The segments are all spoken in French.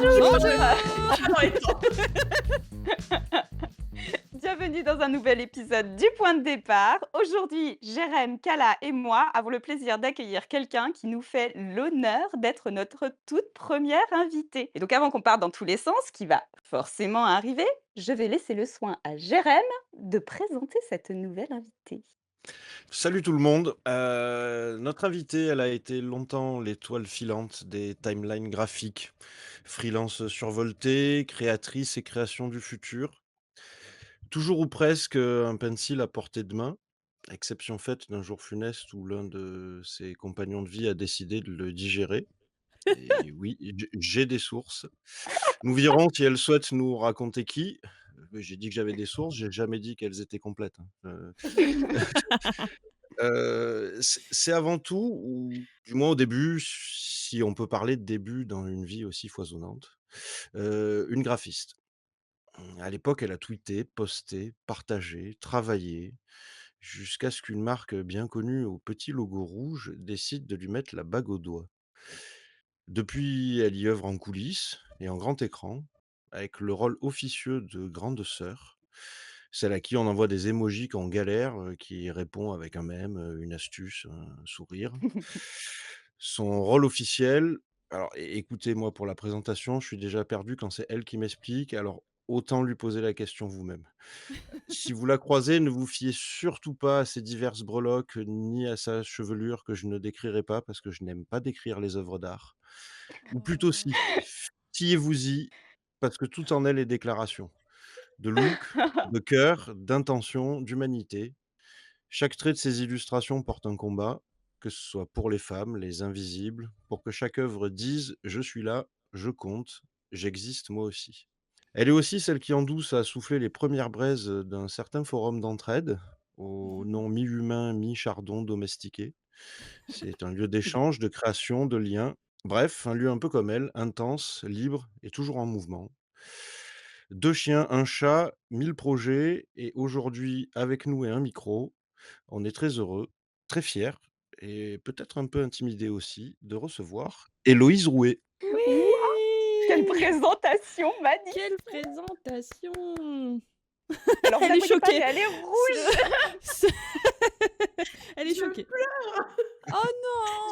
Bonjour! Pas dans les temps. Bienvenue dans un nouvel épisode du Point de départ. Aujourd'hui, Jérém, Kala et moi avons le plaisir d'accueillir quelqu'un qui nous fait l'honneur d'être notre toute première invitée. Et donc avant qu'on parte dans tous les sens, qui va forcément arriver, je vais laisser le soin à Jérém de présenter cette nouvelle invitée. Salut tout le monde. Notre invitée, elle a été longtemps l'étoile filante des timelines graphiques. Freelance survoltée, créatrice et création du futur. Toujours ou presque un pencil à portée de main, exception faite d'un jour funeste où l'un de ses compagnons de vie a décidé de le digérer. Et oui, j'ai des sources. Nous verrons si elle souhaite nous raconter qui. J'ai dit que j'avais des sources, j'ai jamais dit qu'elles étaient complètes, hein. C'est avant tout ou du moins au début, si on peut parler de début dans une vie aussi foisonnante, une graphiste. À l'époque, elle a tweeté, posté, partagé, travaillé, jusqu'à ce qu'une marque bien connue au petit logo rouge décide de lui mettre la bague au doigt. Depuis, elle y œuvre en coulisses et en grand écran, avec le rôle officieux de grande sœur, celle à qui on envoie des émojis quand on galère, qui répond avec un mème, une astuce, un sourire. Son rôle officiel, alors écoutez-moi pour la présentation, je suis déjà perdu quand c'est elle qui m'explique, alors autant lui poser la question vous-même. Si vous la croisez, ne vous fiez surtout pas à ses diverses breloques, ni à sa chevelure que je ne décrirai pas parce que je n'aime pas décrire les œuvres d'art. Ou plutôt si, fiez-vous-y, parce que tout en elle est déclaration. De look, de cœur, d'intention, d'humanité. Chaque trait de ces illustrations porte un combat, que ce soit pour les femmes, les invisibles, pour que chaque œuvre dise: «Je suis là, je compte, j'existe moi aussi». Elle est aussi celle qui, en douce, a soufflé les premières braises d'un certain forum d'entraide, au nom mi-humain, mi-chardon domestiqué. C'est un lieu d'échange, de création, de lien. Bref, un lieu un peu comme elle, intense, libre et toujours en mouvement. 2 chiens, un chat, 1000 projets et aujourd'hui, avec nous et un micro, on est très heureux, très fiers et peut-être un peu intimidés aussi de recevoir Héloïse Rouet. Waouh! Quelle Oui! présentation Quelle magnifique! présentation! Alors vous Elle la est voyez pas, mais choquée. elle est Ce rouge! ce Elle est Je choquée. pleure. Oh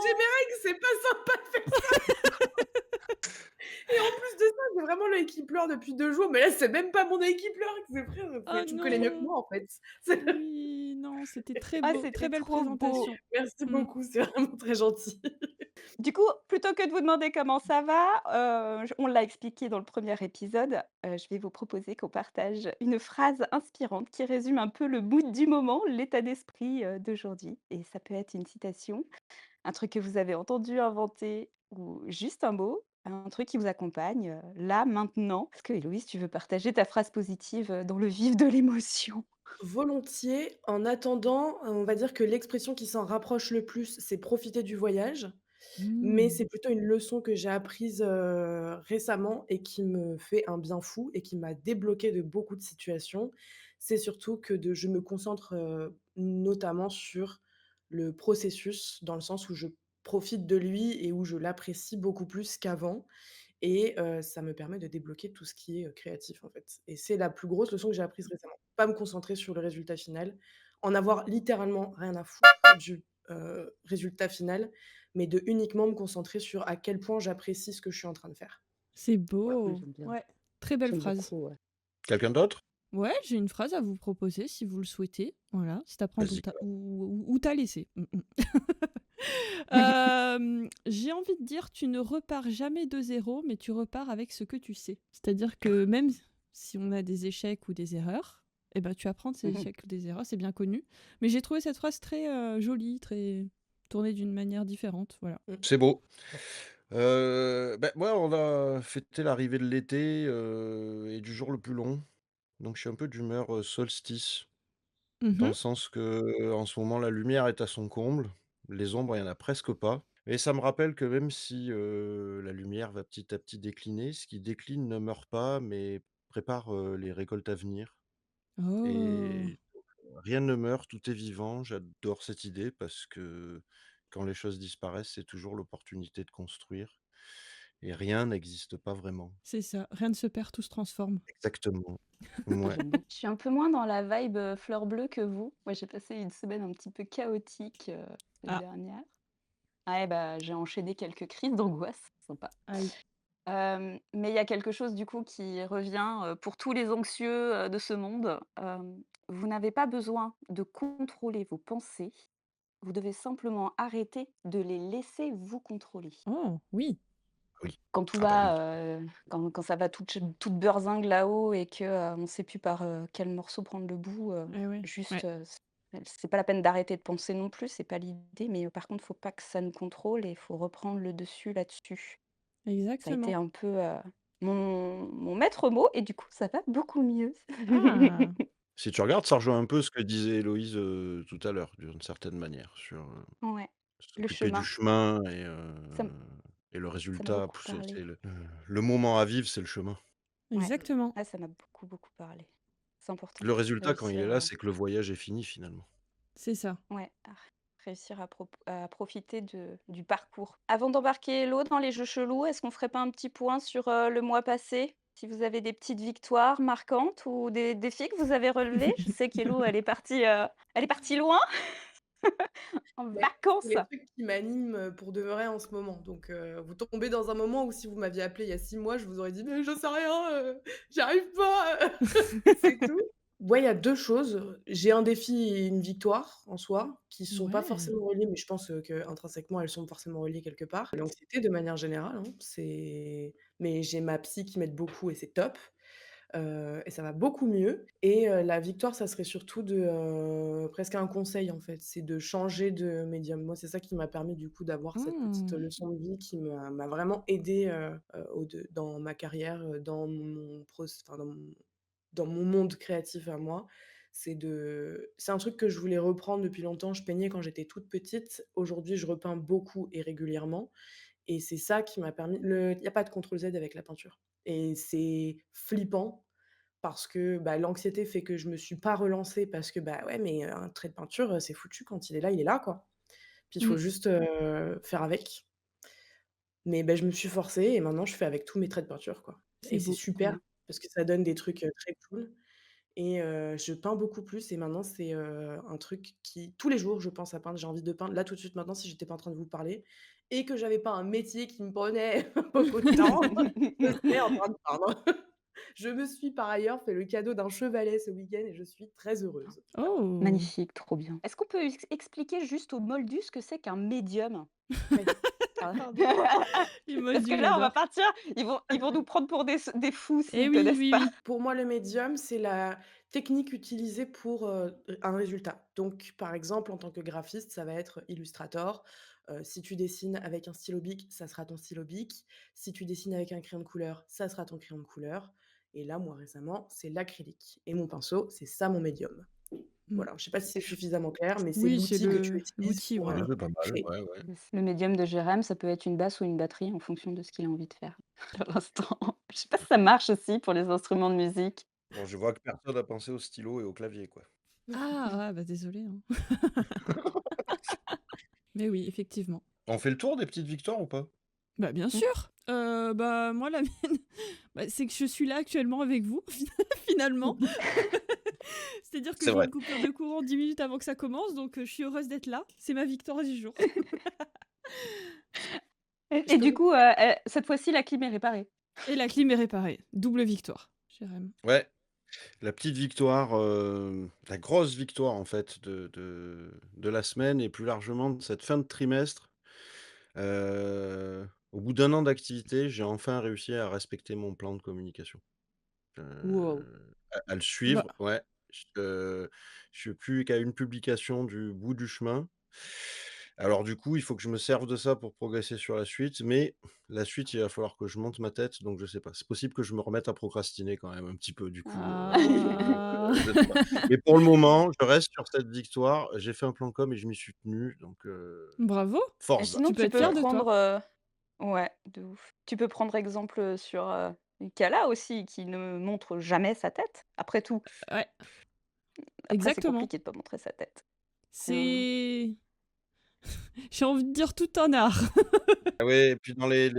J'ai mes non! règles, c'est pas sympa de faire ça. Et en plus de ça, j'ai vraiment l'œil qui pleure depuis 2 jours, mais là, c'est même pas mon œil qui pleure, c'est frère, Oh tu me connais mieux que non! moi, en fait. C'est Oui, non, c'était très Ah, beau, très c'était belle trop beau! présentation. Merci Mmh. beaucoup, c'est vraiment très gentil. Du coup, plutôt que de vous demander comment ça va, j on l'a expliqué dans le premier épisode, je vais vous proposer qu'on partage une phrase inspirante qui résume un peu le mood du moment, l'état d'esprit, d'aujourd'hui et ça peut être une citation, un truc que vous avez entendu, inventé ou juste un mot, un truc qui vous accompagne, là, maintenant. Est-ce que Héloïse, tu veux partager ta phrase positive, dans le vif de l'émotion? Volontiers. En attendant, on va dire que l'expression qui s'en rapproche le plus, c'est profiter du voyage, mais Mmh. c'est plutôt une leçon que j'ai apprise, récemment et qui me fait un bien fou et qui m'a débloquée de beaucoup de situations. C'est surtout que je me concentre, notamment sur le processus, dans le sens où je profite de lui et où je l'apprécie beaucoup plus qu'avant et ça me permet de débloquer tout ce qui est, créatif, en fait et c'est la plus grosse leçon que j'ai apprise récemment. Pas me concentrer sur le résultat final, en avoir littéralement rien à foutre du, résultat final, mais de uniquement me concentrer sur à quel point j'apprécie ce que je suis en train de faire. C'est Voilà. beau. J'aime bien. Ouais, très belle J'aime phrase. beaucoup, ouais. Quelqu'un d'autre? Ouais, j'ai une phrase à vous proposer si vous le souhaitez. Voilà, c'est à prendre Vas-y. ou t'as laissé. J'ai envie de dire, tu ne repars jamais de zéro, mais tu repars avec ce que tu sais. C'est-à-dire que même si on a des échecs ou des erreurs, eh ben, tu apprends de ces Mmh. échecs ou des erreurs, c'est bien connu. Mais j'ai trouvé cette phrase très jolie, très tournée d'une manière différente. Voilà. Mmh. C'est beau. Moi, on a fêté l'arrivée de l'été, et du jour le plus long, donc je suis un peu d'humeur, solstice, dans Mhm. le sens que en ce moment, la lumière est à son comble, les ombres, il y en a presque pas et ça me rappelle que même si, la lumière va petit à petit décliner, ce qui décline ne meurt pas, mais prépare, les récoltes à venir Oh. et rien ne meurt, tout est vivant. J'adore cette idée parce que quand les choses disparaissent, c'est toujours l'opportunité de construire et rien n'existe pas vraiment. C'est ça, rien ne se perd, tout se transforme. Exactement. Ah, Ouais. j'aime beaucoup. Je suis un peu moins dans la vibe, fleur bleue que vous. Moi, j'ai passé une semaine un petit peu chaotique, semaine Ah, dernière. Ouais, bah, j'ai enchaîné quelques crises d'angoisse, sympa. aïe. Mais il y a quelque chose du coup qui revient, pour tous les anxieux, de ce monde. Vous n'avez pas besoin de contrôler vos pensées, vous devez simplement arrêter de les laisser vous contrôler. Oh, oui. Oui. Quand tout Ah bah oui. va, quand ça va toute beurzingue là-haut et que, on ne sait plus par, quel morceau prendre le bout, Eh ouais, juste, ouais, c'est pas la peine d'arrêter de penser non plus, c'est pas l'idée, mais par contre, faut pas que ça nous contrôle et il faut reprendre le dessus là-dessus. Ça a été exactement. un peu, mon maître mot et du coup, ça va beaucoup mieux. Ah! Si tu regardes, ça rejoint un peu ce que disait Héloïse, tout à l'heure, d'une certaine manière, sur, Ouais, le s'occuper du chemin, chemin ça m et le ça m'a résultat, beaucoup c'est parlé. le moment à vivre, c'est le chemin. Ouais, Exactement. ah ça m'a beaucoup, beaucoup parlé. C'est important, Le résultat, quand il est réussir, là, c'est que le voyage est fini, finalement. C'est ça. ouais, réussir à profiter du parcours. Avant d'embarquer Hello dans les jeux chelous, est-ce qu'on ferait pas un petit point sur, le mois passé? Si vous avez des petites victoires marquantes ou des défis que vous avez relevés? Je sais qu'Hello, elle est partie loin, en Mais c'est vacances. les trucs qui m'animent, pour de vrai en ce moment. Donc, vous tombez dans un moment où si vous m'aviez appelé il y a 6 mois, je vous aurais dit: «Mais je sais rien, j'y arrive pas, c'est tout». Ouais, il y a 2 choses. J'ai un défi et une victoire en soi, qui sont pas Ouais. forcément reliées, mais je pense, qu'intrinsèquement, elles sont forcément reliées quelque part. L'anxiété de manière générale, hein, mais j'ai ma psy qui m'aide beaucoup et c'est top. Et ça va beaucoup mieux et la victoire, ça serait surtout presque un conseil, en fait, c'est de changer de médium. Moi, c'est ça qui m'a permis, du coup, d'avoir cette petite Mmh. leçon de vie qui m'a vraiment aidée, au de dans ma carrière, dans mon enfin, dans mon monde créatif à moi. C'est un truc que je voulais reprendre depuis longtemps. Je peignais quand j'étais toute petite. Aujourd'hui, je repeins beaucoup et régulièrement et c'est ça qui m'a permis il y a pas de contrôle Z avec la peinture et c'est flippant parce que, bah, l'anxiété fait que je me suis pas relancée parce que, bah, ouais, mais un trait de peinture, c'est foutu quand il est là, quoi. Puis il faut Mmh. juste, faire avec. Mais, bah, je me suis forcée et maintenant je fais avec tous mes traits de peinture, quoi et C'est c'est beau. Trop super bien. parce que ça donne des trucs, très cool et je peins beaucoup plus et maintenant c'est, un truc qui tous les jours je pense à peindre. J'ai envie de peindre là tout de suite maintenant si j'étais pas en train de vous parler et que j'avais pas un métier qui me prenait beaucoup de temps, je serais en train de peindre. Je me suis par ailleurs fait le cadeau d'un chevalet ce week-end et je suis très heureuse. Voilà. Oh! Magnifique, trop bien. Est-ce qu'on peut expliquer juste aux moldus ce que c'est qu'un médium? Oui. Ah. Pardon. Les Parce que moldus, là, on va j'adore. partir, ils vont nous prendre pour des fous Eh s'ils oui, connaissent oui, pas. oui. Pour moi, le médium, c'est la technique utilisée pour, un résultat. Donc, par exemple, en tant que graphiste, ça va être Illustrator. Si tu dessines avec un stylo Bic, ça sera ton stylo Bic. Si tu dessines avec un crayon de couleur, ça sera ton crayon de couleur. Et là, moi, récemment, c'est l'acrylique. Et mon pinceau, c'est ça mon médium. Mmh. Voilà, je sais pas si c'est Et je suffisamment clair, mais c'est Oui, c'est l'outil que tu le utilises l'outil, pour, Ouais, voilà. c'est pas mal, créer. ouais, ouais. le médium de Jérém, ça peut être une basse ou une batterie en fonction de ce qu'il a envie de faire pour l'instant. Je sais pas si ça marche aussi pour les instruments de musique. Bon, je vois que personne n'a pensé au stylo et au clavier, quoi. Ah! Ah, bah, désolée, hein. Mais oui, effectivement. On fait le tour des petites victoires ou pas? Bah, bien Mmh. sûr! Bah, moi, la mienne, bah, c'est que je suis là actuellement avec vous, finalement. C'est-à-dire que C'est j'ai vrai. une coupure de courant 10 minutes avant que ça commence, donc je suis heureuse d'être là. C'est ma victoire du jour. Je Et peux du vous coup, cette fois-ci, la clim est réparée. Et la clim est réparée. Double victoire, Jérém. Ouais, la petite victoire, la grosse victoire, en fait, de la semaine et plus largement de cette fin de trimestre. Au bout d'1 an d'activité, j'ai enfin réussi à respecter mon plan de communication. Wow. À le Bah, suivre, ouais. Je suis plus qu'à une publication du bout du chemin. Alors du coup, il faut que je me serve de ça pour progresser sur la suite, mais la suite, il va falloir que je monte ma tête, donc je sais pas. C'est possible que je me remette à procrastiner quand même un petit peu du coup, ah! je sais pas. Mais pour le moment, je reste sur cette victoire. J'ai fait un plan com et je m'y suis tenu, donc Bravo! Et forza. sinon, Tu peux tu être peux fier de toi. prendre, ouais, de ouf. Tu peux prendre exemple, sur, Kala aussi, qui ne montre jamais sa tête. Après tout, Ouais, après c'est exactement. compliqué de pas montrer sa tête. Rien C'est J'ai envie de dire tout un art. Ah ouais, et puis dans les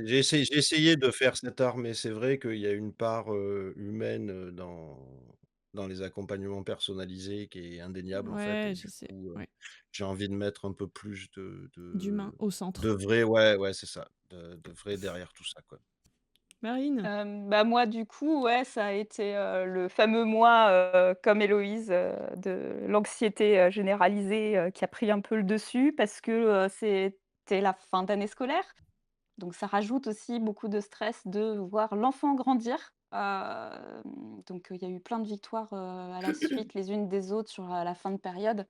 j'ai essayé de faire cet art, mais c'est vrai qu'il y a une part, humaine, dans les accompagnements personnalisés qui est indéniable, en fait, Ouais, et je du sais, coup, ouais. j'ai envie de mettre un peu plus de D'humain de au de centre. vrai, ouais, ouais, c'est ça, de vrai derrière tout ça, quoi. Marine? Bah, moi, du coup, ouais, ça a été, le fameux moi, comme Héloïse, de l'anxiété, généralisée, qui a pris un peu le dessus parce que, c'était la fin d'année scolaire. Donc ça rajoute aussi beaucoup de stress de voir l'enfant grandir. Donc il y a eu plein de victoires, à la suite les unes des autres sur, la fin de période.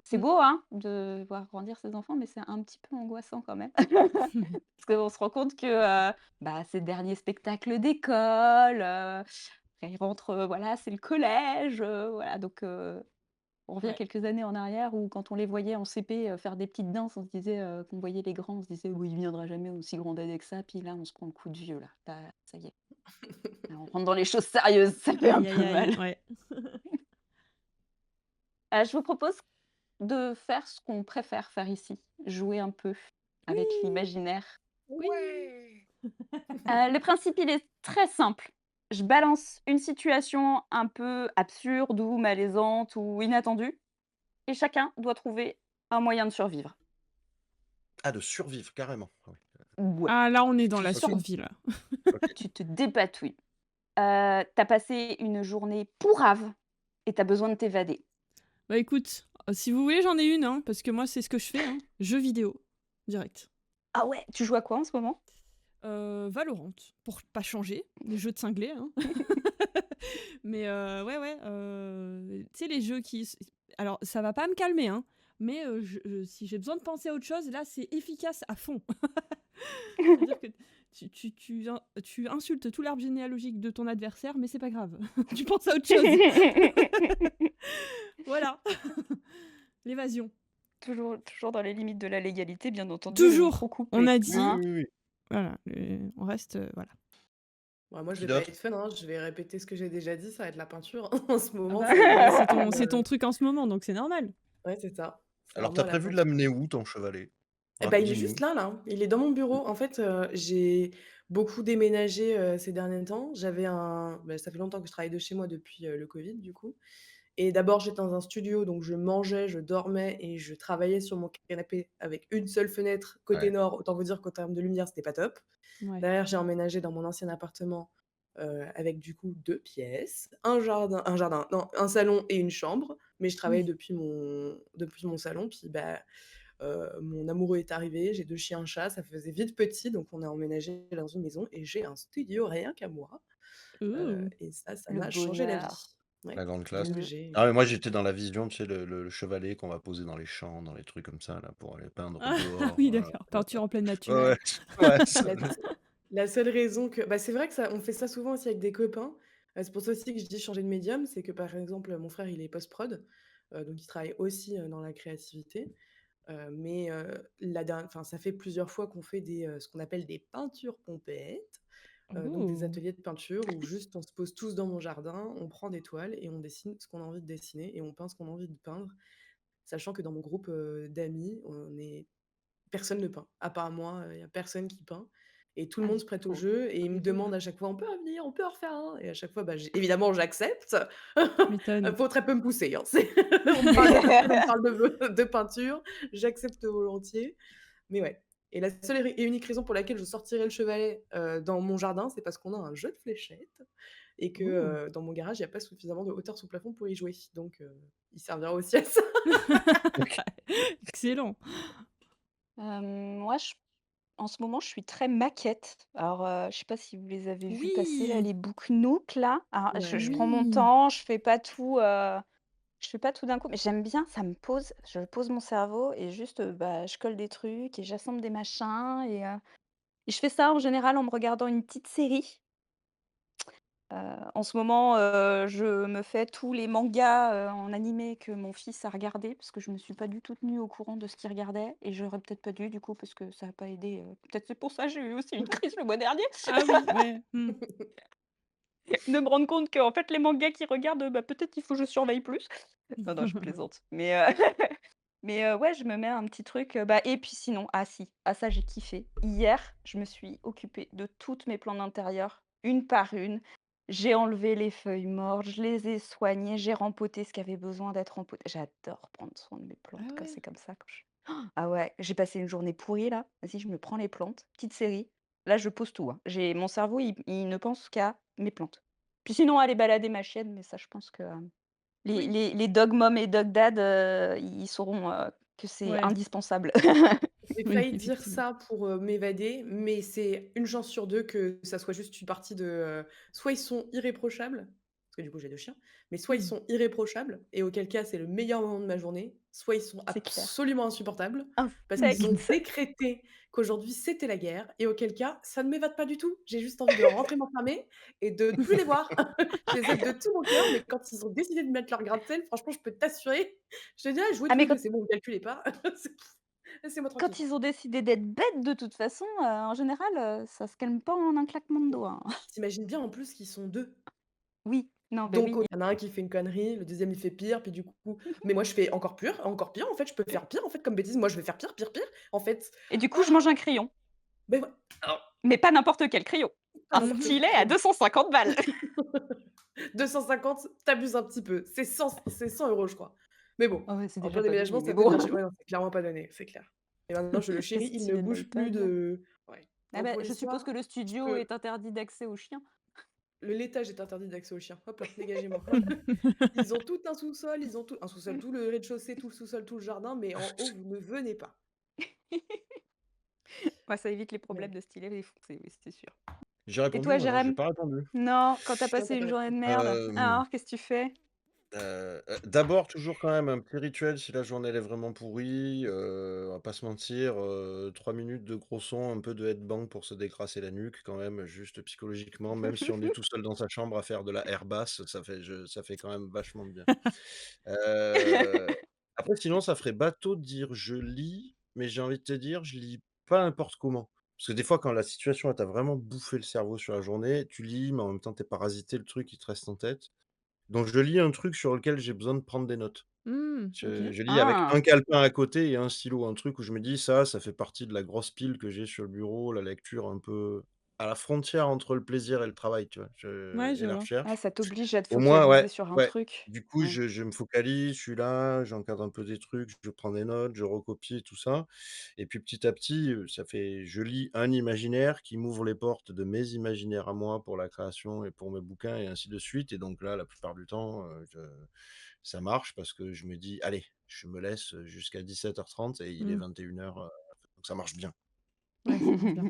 C'est Mmh. beau, hein, de voir grandir ses enfants, mais c'est un petit peu angoissant quand même. Parce qu'on se rend compte que, bah, ces derniers spectacles d'école, après ils rentrent, voilà, c'est le collège, voilà donc on revient Ouais. quelques années en arrière où quand on les voyait en CP, faire des petites danses, on se disait, qu'on voyait les grands, on se disait: «Oui, il viendra jamais aussi grand d'année que ça», puis là, on se prend le coup de vieux là. Là, ça y est, là, on rentre dans les choses sérieuses, ça fait un Aïe, aïe, peu aïe, mal. ouais. Je vous propose de faire ce qu'on préfère faire ici, jouer un peu avec Oui! l'imaginaire. Oui! Ouais! Le principe, il est très simple. Je balance une situation un peu absurde ou malaisante ou inattendue et chacun doit trouver un moyen de survivre. Ah, de survivre carrément. Ah oui, Ouais, Ah là, on est tu dans tu la OK, sur survie là. OK. tu te dépatouilles. Tu passé une journée pourrave et t'as besoin de t'évader. Bah écoute, si vous voulez, j'en ai une, hein, parce que moi, c'est ce que je fais, hein. Jeux vidéo, direct. Ah ouais, tu joues à quoi en ce moment? Valorant, pour pas changer, les jeux de cinglés, hein. Mais ouais, ouais, tu sais les jeux qui s alors ça va pas me calmer, hein, mais si j'ai besoin de penser à autre chose, là, c'est efficace à fond. C'est-à-dire que tu insultes tout l'arbre généalogique de ton adversaire, mais c'est pas grave. Tu penses à autre chose. Voilà. L'évasion. Toujours dans les limites de la légalité, bien entendu, le Toujours! micro On coupé, a Oui, hein? dit, oui, oui. voilà, on reste, voilà. Ouais, moi, je Qui vais pas d'autre? être fun, hein, je vais répéter ce que j'ai déjà dit, ça va être la peinture. En ce Ah moment, bah c'est oui, bah vraiment c'est cool, ton truc en ce moment, donc c'est normal. ouais, c'est ça. C'est Alors, tu as vraiment la prévu de peinture. l'amener où ton chevalet? Et bah, il est Dis-nous. juste là, là. Il est dans mon bureau. En fait, j'ai beaucoup déménagé, ces derniers temps. Ça fait longtemps que je travaille de chez moi depuis, le covid, du coup. Et d'abord, j'étais dans un studio, donc je mangeais, je dormais et je travaillais sur mon canapé avec une seule fenêtre côté Ouais, nord. Autant vous dire qu'en termes de lumière, c'était pas top. Ouais. Derrière, j'ai emménagé dans mon ancien appartement, avec du coup 2 pièces, non, un salon et une chambre, mais je travaillais Oui. depuis mon salon. Puis, bah, mon amoureux est arrivé, j'ai 2 chiens, un chat, ça faisait vite petit, donc on a emménagé dans une maison et j'ai un studio rien qu'à moi, Ouh! et ça Le m'a changé la bonheur. vie. Ouais, la grande classe. donc Le Ah mais moi j'étais dans la vision, tu sais, le chevalet qu'on va poser dans les champs, dans les trucs comme ça là, pour aller peindre Ah dehors, oui, d'accord, peinture en pleine ouais, nature. ouais, ouais. ouais, ça La s la seule raison que bah, c'est vrai que ça on fait ça souvent aussi avec des copains, c'est pour ça aussi que je dis changer de médium, c'est que, par exemple, mon frère, il est post-prod, donc il travaille aussi, dans la créativité, mais ça fait plusieurs fois qu'on fait ce qu'on appelle des peintures pompettes, donc des Oh! ateliers de peinture où juste on se pose tous dans mon jardin, on prend des toiles et on dessine ce qu'on a envie de dessiner et on peint ce qu'on a envie de peindre. Sachant que dans mon groupe, d'amis, personne ne peint. À part moi, il y a personne qui peint et tout le Ah, monde il se prête au faut jeu et faut il me les 2. demande à chaque fois: «On peut revenir? On peut en refaire un?» Et à chaque fois, bah, évidemment, j'accepte. Tu m'étonnes. Faut très peu me pousser, hein. On me parle de toile, on me parle de peinture, j'accepte volontiers. Mais ouais, et la seule et unique raison pour laquelle je sortirais le chevalet, dans mon jardin, c'est parce qu'on a un jeu de fléchettes et que, Oh! dans mon garage, il y a pas suffisamment de hauteur sous plafond pour y jouer. Donc, il servira aussi à ça. OK. Excellent. Moi, en ce moment, je suis très maquette. Alors, je sais pas si vous les avez vus passer là, Oui! les book Nook là. Alors je Ouais. prends mon Oui! temps, je fais pas tout d'un coup, mais j'aime bien, ça me pose, je pose mon cerveau et juste, bah, je colle des trucs et j'assemble des machins et je fais ça en général en me regardant une petite série. En ce moment, je me fais tous les mangas, en animé que mon fils a regardé parce que je me suis pas du tout tenue au courant de ce qu'il regardait et j'aurais peut-être pas dû du coup parce que ça a pas aidé, peut-être c'est pour ça que j'ai eu aussi une crise le mois dernier. Ah oui, ouais, mmh. De me rendre compte qu'en fait les mangas qu'il regarde, bah, peut-être il faut que je surveille plus. Non, non, je plaisante, mais Mais ouais, je me mets un petit truc, bah et puis sinon, ah si, ah ça j'ai kiffé. Hier, je me suis occupée de toutes mes plantes d'intérieur, une par une. J'ai enlevé les feuilles mortes, je les ai soignées, j'ai rempoté ce qui avait besoin d'être rempoté. J'adore prendre soin de mes Ah plantes quand ouais? c'est comme ça, quand je ah ouais, j'ai passé une journée pourrie là, vas-y je me prends les plantes, petite série. Là je pose tout, hein. J'ai mon cerveau il ne pense qu'à mes plantes. Puis sinon aller balader ma chienne, mais ça je pense que, les Oui. les les dog mom et dog dad, ils sauront, que c'est Ouais, indispensable. J'ai oui, failli dire effectivement. ça pour, m'évader, mais c'est une chance sur 2 que ça soit juste une partie de, soit ils sont irréprochables, parce que du coup j'ai 2 chiens, mais soit ils Mmh. sont irréprochables et auquel cas c'est le meilleur moment de ma journée, soit ils sont C'est clair. absolument insupportables parce qu'ils ont Insectes. décrété qu'aujourd'hui c'était la guerre et auquel cas ça ne m'évade pas du tout. J'ai juste envie de rentrer m'enfermer et de plus les voir. Je les aime de tout mon cœur, mais quand ils ont décidé de mettre leur grain de sel, franchement je peux t'assurer, je te dis: «Ah jouez Ah tous mais les 2, quand c'est bon, me calculez pas, c'est laissez-moi quand tranquille». ils ont décidé d'être bêtes de toute façon, en général, ça se calme pas en un claquement de doigts, hein. Tu bien en plus qu'ils sont 2. Oui, non, beh, Donc oui. il y en a un qui fait une connerie, le deuxième il fait pire, puis du coup mais moi je fais encore pire en fait, je peux faire pire en fait comme bêtise. Moi je vais faire pire, pire, pire en fait. Et du coup, je mange Ah! un crayon, Beh ouais, alors mais pas n'importe quel crayon. pas Un n'importe Mmh. quel stylet à crayon. 250 balles. 250, tu abuses un petit peu. C'est 100 € je crois. Mais bon, Ah ouais, c'est en déjà plein pas déménagement donné, mais ça peut bon. devenir ouais, non, c'est clairement pas donné, c'est clair. Et maintenant le Le chéri, il ne stylet bouge plus Milton. de ouais. Ah Donc bah, pour je suppose l'histoire, que le je studio peux est interdit d'accès aux chiens? le laitage est interdit d'accès aux chiens. Hop là, dégagez-moi. Ils ont tout un sous-sol, ils ont tout un sous-sol, tout le rez-de-chaussée, tout le sous-sol, tout le jardin, mais en haut, vous ne venez pas. Ouais, ça évite les Mais problèmes de stylet défoncé, oui, c'est sûr. J'ai Et répondu toi, moi? Non, j'ai Jérém? pas répondu. Non, quand tu as non, tu passé as pas une journée de répondu. merde, Hem, alors qu'est-ce que tu fais? d'abord toujours quand même un petit rituel si la journée elle est vraiment pourrie, on va pas se mentir, 3 minutes de gros son, un peu de headbang pour se dégrasser la nuque quand même, juste psychologiquement, même si on est tout seul dans sa chambre à faire de la air basse, ça fait quand même vachement de bien. Heu, après sinon ça ferait bateau de dire je lis, mais j'ai envie de te dire, je lis pas n'importe comment. Parce que des fois quand la situation elle t'a vraiment bouffé le cerveau sur la journée, tu lis, mais en même temps tu es parasité, le truc il te reste en tête. Donc je lis un truc sur lequel j'ai besoin de prendre des notes. Mmh, Je OK. je lis avec un Ah! calepin à côté et un stylo, un truc où je me dis: «Ça fait partie de la grosse pile que j'ai sur le bureau», la lecture un peu à la frontière entre le plaisir et le travail, tu vois? Ouais, Et je la vois. Ah, recherche. ça t'oblige à te Au moins focaliser ouais, sur un ouais. truc. Du coup, Ouais. je me focalise, je suis là, j'encadre un peu des trucs, je prends des notes, je recopie tout ça et puis petit à petit, ça fait je lis un imaginaire qui m'ouvre les portes de mes imaginaires à moi pour la création et pour mes bouquins et ainsi de suite et donc là, la plupart du temps, je ça marche parce que je me dis: «Allez, je me laisse, jusqu'à 17h30 et il est Mmh. 21:00, donc ça marche bien». Ouais, ça marche bien.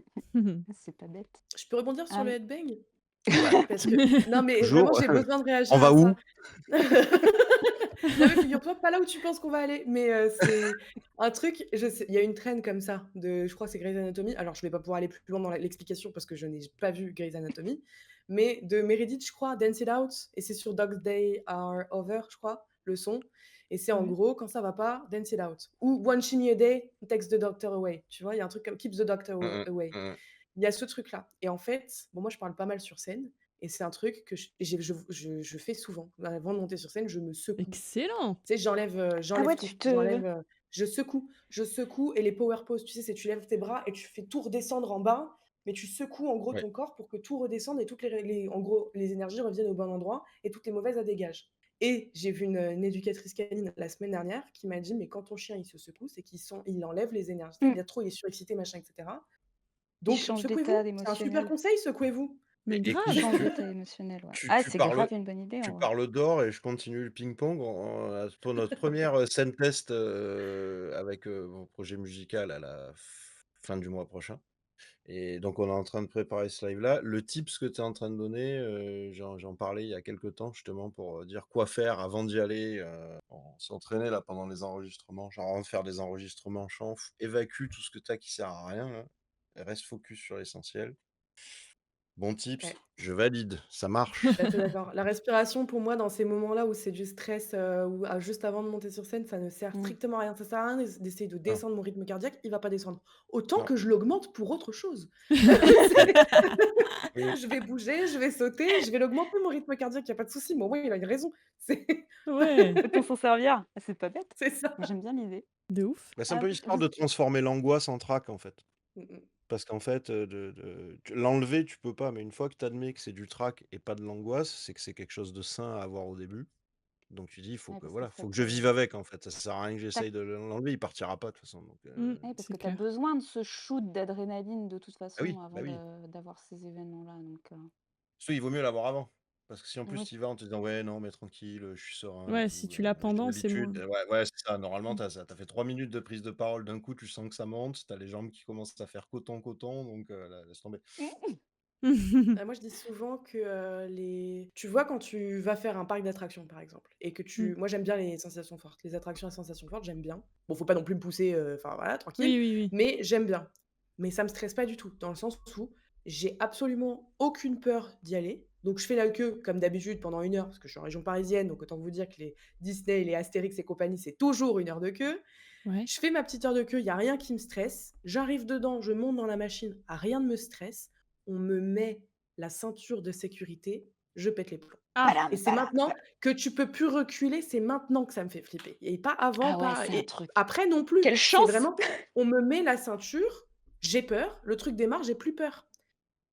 C'est pas bête. Je peux rebondir sur le Hem headbang? Ouais, Parce que non, mais vraiment, toujours. j'ai besoin de On réagir va à où? ça. Non, mais figure-toi, pas là où tu penses qu'on va aller, mais c'est un truc, je sais il y a une trend comme ça de je crois que c'est Grey's Anatomy. Alors je vais pas pouvoir aller plus loin dans l'explication parce que je n'ai pas vu Grey's Anatomy, mais de Meredith, je crois, Dance It Out et c'est sur Dogs Day Are Over, je crois, le son et c'est en Ouais. gros quand ça va pas, dance it out ou One Chimney a Day takes the doctor away, tu vois? Il y a un truc comme Keeps the doctor Mmh mh. away. Mmh mh. Il y a ce truc-là et en fait, bon moi je parle pas mal sur scène et c'est un truc que je fais souvent. Avant de monter sur scène, je me secoue. Excellent! Tu sais, Ah j'enlève ouais, tout. tu te Je secoue et les power poses, tu sais, c'est tu lèves tes bras et tu fais tout redescendre en bas, mais tu secoues en gros Ouais. ton corps pour que tout redescende et toutes les en gros, les énergies reviennent au bon endroit et toutes les mauvaises, elles dégagent. Et j'ai vu une éducatrice canine la semaine dernière qui m'a dit: «Mais quand ton chien, il se secoue, c'est il enlève les énergies. mmh, Il a trop, il est surexcité, machin et cetera. il Donc change d'état secouez-vous, c'est un super émotionnel. conseil, secouez-vous». Mais Il grave! Écoute, change d'état émotionnel, ouais. tu Ah, tu c'est parles grave une bonne idée, tu en vrai. parles d'or et je continue le ping-pong. Pour notre première scène test, avec, mon projet musical à la fin du mois prochain et donc on est en train de préparer ce live-là. Le tips que tu es en train de donner, j'en parlais il y a quelque temps justement pour, dire quoi faire avant d'y aller, on s'entraînait là pendant les enregistrements, genre avant de faire des enregistrements chant, évacue tout ce que tu as qui sert à rien là, reste focus sur l'essentiel. Bon tips, Ouais. je valide, ça marche. Je suis assez d'accord. La respiration pour moi dans ces moments-là où c'est du stress, ou juste avant de monter sur scène, ça ne sert Mmh. strictement à rien. Ça sert à rien d'essayer de Non, descendre mon rythme cardiaque, il va pas descendre. Autant non. que je l'augmente pour autre chose. C'est Oui, je vais bouger, je vais sauter, je vais l'augmenter mon rythme cardiaque, il y a pas de souci, mais au moins il a une raison. C'est Ouais, Peut-on s'en servir? Ah, c'est pas bête. c'est ça. Moi, j'aime bien l'idée. de ouf. bah, c'est un Ah, peu histoire vous de transformer l'angoisse en trac, en fait. Mmh mh. Parce qu'en fait, l'enlever, tu peux pas, mais une fois que tu admets que c'est du trac et pas de l'angoisse, c'est que c'est quelque chose de sain à avoir au début. Donc tu dis: «Il faut ouais, que parce que voilà, ça faut que je vive te avec en fait, ça sert à rien que tu j'essaye de l'enlever, il partira pas de toute façon donc Mmh, ouais, parce c'est que tu as clair. besoin de ce shoot d'adrénaline de toute ah façon oui, bah avant oui. d'avoir ces événements-là, donc Parce il vaut mieux l'avoir avant. Parce que si en plus oui. tu y vas en te disant: «Ouais, non, mais tranquille, je suis serein et Ouais, si tout, tu l'as j'ai pendant, c'est l'habitude», moins. ouais, ouais, c'est ça. Normalement, Mmh. tu ça. Tu fait 3 minutes de prise de parole, d'un coup, tu sens que ça monte, tu as les jambes qui commencent à faire coton, coton, donc laisse tomber. Mmh. Moi, je dis souvent que, les tu vois, quand tu vas faire un parc d'attractions, par exemple, et que Mmh. moi, j'aime bien les sensations fortes. Les attractions à sensations fortes, j'aime bien. Bon, faut pas non plus me pousser, enfin, voilà, tranquille, Oui, oui, oui. mais j'aime bien. Mais ça me stresse pas du tout, dans le sens où j'ai absolument aucune peur d'y aller. Donc je fais la queue comme d'habitude pendant 1 heure, parce que je suis en région parisienne, donc autant vous dire que les Disney, les Astérix et compagnie, c'est toujours 1 heure de queue. Ouais. Je fais ma petite heure de queue, il y a rien qui me stresse. J'arrive dedans, je monte dans la machine, rien ne me stresse. On me met la ceinture de sécurité, je pète les plombs. Ah! Et Padam, c'est padam, maintenant padam. que tu peux plus reculer, c'est maintenant que ça me fait flipper et pas avant, Ah ouais, pas c'est un et truc. après non plus. Quelle C'est chance! vraiment, on me met la ceinture, j'ai peur, le truc démarre, j'ai plus peur.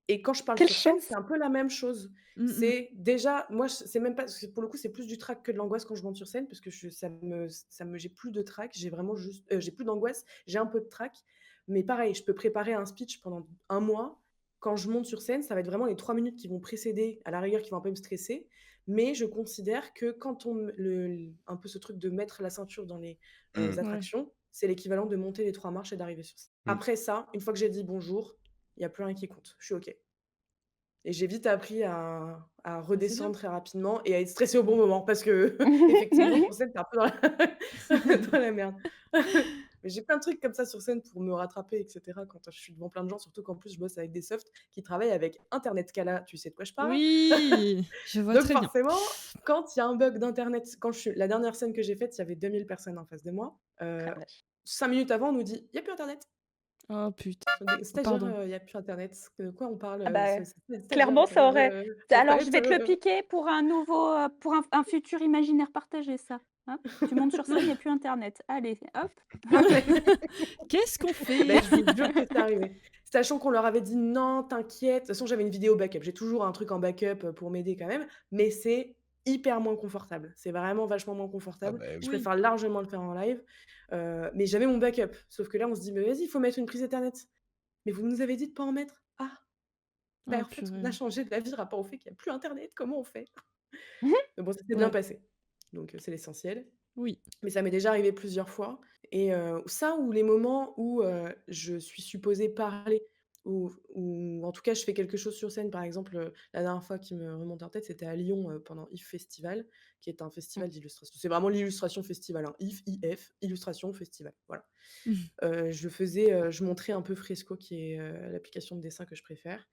Et quand je parle Quelle sur scène, c'est chance! un peu la même chose. Mmh mh. C'est déjà moi, c'est même pas, pour le coup, c'est plus du trac que de l'angoisse quand je monte sur scène parce que ça me j'ai plus de trac, j'ai vraiment juste, j'ai plus d'angoisse, j'ai un peu de trac. Mais pareil, je peux préparer un speech pendant 1 mois. Quand je monte sur scène, ça va être vraiment les 3 minutes qui vont précéder, à la rigueur, qui vont un peu me stresser. Mais je considère que quand on me un peu ce truc de mettre la ceinture dans les, Mmh. Ouais. attractions, c'est l'équivalent de monter les 3 marches et d'arriver sur scène. Mmh. Après ça, une fois que j'ai dit bonjour, il y a plus rien qui compte. Je suis OK. Et j'ai vite appris à Bah, c'est bien. redescendre très rapidement et à être stressée au bon moment parce que effectivement sur scène, tu es un peu dans la dans la merde. Mais j'ai plein de trucs comme ça sur scène pour me rattraper et cetera quand je suis devant plein de gens, surtout qu'en plus je bosse avec des softs qui travaillent avec internet Scala, tu sais de quoi je parle? Oui! Je vois Donc très bien. forcément, quand il y a un bug d'internet, quand je suis la dernière scène que j'ai faite, il y avait 2 000 personnes en face de moi, Ah la vache. 5 minutes avant, on nous dit: «Il y a plus internet». Oh putain. Des Oh stagiaires, pardon. il y a plus internet. De quoi on parle, Ah bah, c'est stagiaire, clairement, ça aurait en alors je fait, vais te le piquer pour un nouveau, pour un futur imaginaire partagé ça, hein. Tu montes sur scène, il y a plus internet. Allez, hop. Qu'est-ce qu'on beh, fait? je vous jure que c'est arrivé. Sachant qu'on leur avait dit: «Non, t'inquiète». De toute façon, j'avais une vidéo backup. J'ai toujours un truc en backup, pour m'aider quand même, mais c'est hyper moins confortable. C'est vraiment vachement moins Ah confortable. bah Je oui. Oui. préfère largement le faire en live, mais j'avais mon backup. Sauf que là, on se dit: «Mais vas-y, il faut mettre une prise Ethernet». «Mais vous nous avez dit de pas en mettre». «Ah, bah, Oh en fait, on a purée. changé d'avis rapport au fait qu'il y a plus internet, comment on fait?» Mmh. Mais bon, ça s'est bien Ouais. passé, donc c'est l'essentiel. Oui. Mais ça m'est déjà arrivé plusieurs fois et ça ou les moments où, je suis supposée parler ou en tout cas je fais quelque chose sur scène. Par exemple, la dernière fois qui me remonte en tête, c'était à Lyon, pendant IF Festival, qui est un Mmh. festival d'illustration. C'est vraiment l'illustration festival, hein, IF, illustration festival, voilà. Je montrais un peu Fresco qui est, l'application de dessin que je préfère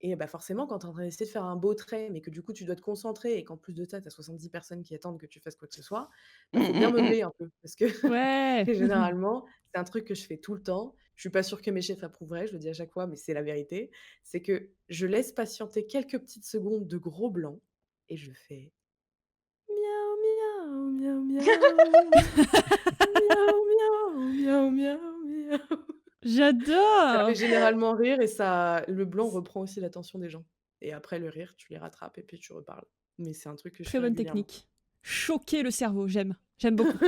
et bah, forcément, quand tu es en train d'essayer de faire un beau trait, mais que du coup, tu dois te concentrer et qu'en plus de ça, tu as 70 personnes qui attendent que tu fasses quoi que ce soit, bah, faut bien meubler un peu parce que Ouais. généralement, c'est un truc que je fais tout le temps. Je suis pas sûre que mes chefs approuveraient, je le dis à chaque fois, mais c'est la vérité. C'est que je laisse patienter quelques petites secondes de gros blanc et je fais: «Miaou, miaou, miaou, miaou, miaou, miaou, miaou, miaou, miaou». Ça fait J'adore! généralement rire et ça le blanc reprend aussi l'attention des gens et après le rire, tu les rattrapes et puis tu reparles. Mais c'est un truc que je Très fais bonne régulièrement. technique. Choquer le cerveau, j'aime. J'aime beaucoup.